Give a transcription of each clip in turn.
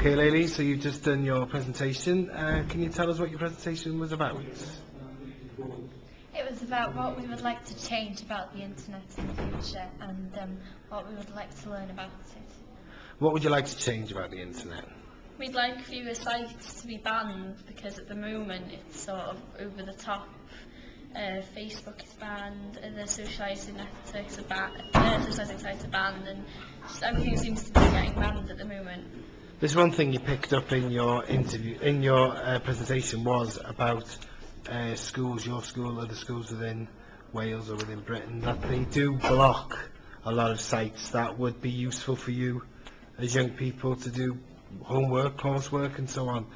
Okay, Leila, so you've just done your presentation. Can you tell us what your presentation was about? It was about what we would like to change about the internet in the future and what we would like to learn about it. What would you like to change about the internet? We'd like fewer sites to be banned because at the moment it's sort of over the top. Facebook is banned, the socialising networks are banned, socialising sites are banned, and just everything seems to be getting banned at the moment. There's one thing you picked up in your interview, in your presentation, was about schools, your school, other schools within Wales or within Britain, that they do block a lot of sites that would be useful for you as young people to do homework, coursework and so on.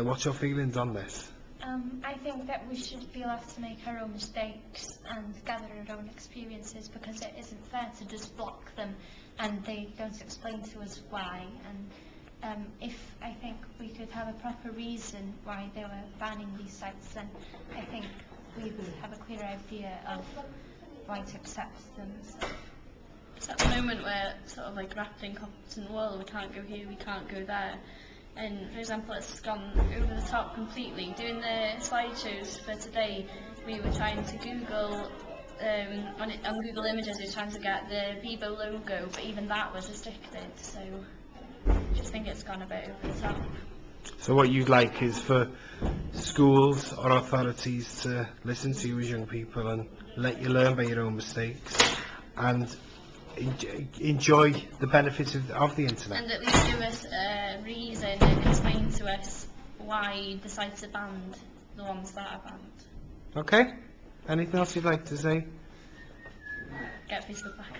What's your feelings on this? I think that we should be left to make our own mistakes and gather our own experiences, because it isn't fair to just block them and they don't explain to us why. And if I think we could have a proper reason why they were banning these sites, then I think we would have a clearer idea of why to accept them. So at the moment we're sort of like wrapped in competent wool, we can't go here, we can't go there. And for example, it's gone over the top completely. Doing the slideshows for today, we were trying to Google, on Google Images, we were trying to get the Vivo logo, but even that was restricted, so I just think it's gone a bit over the top. So what you'd like is for schools or authorities to listen to you as young people and let you learn by your own mistakes and enjoy the benefits of the internet. And at least give us a reason and explain to us why the sites are banned, the ones that are banned. Okay? Anything else you'd like to say? Get Facebook back.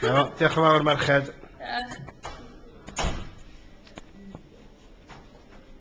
No, diolch yn fawr merched.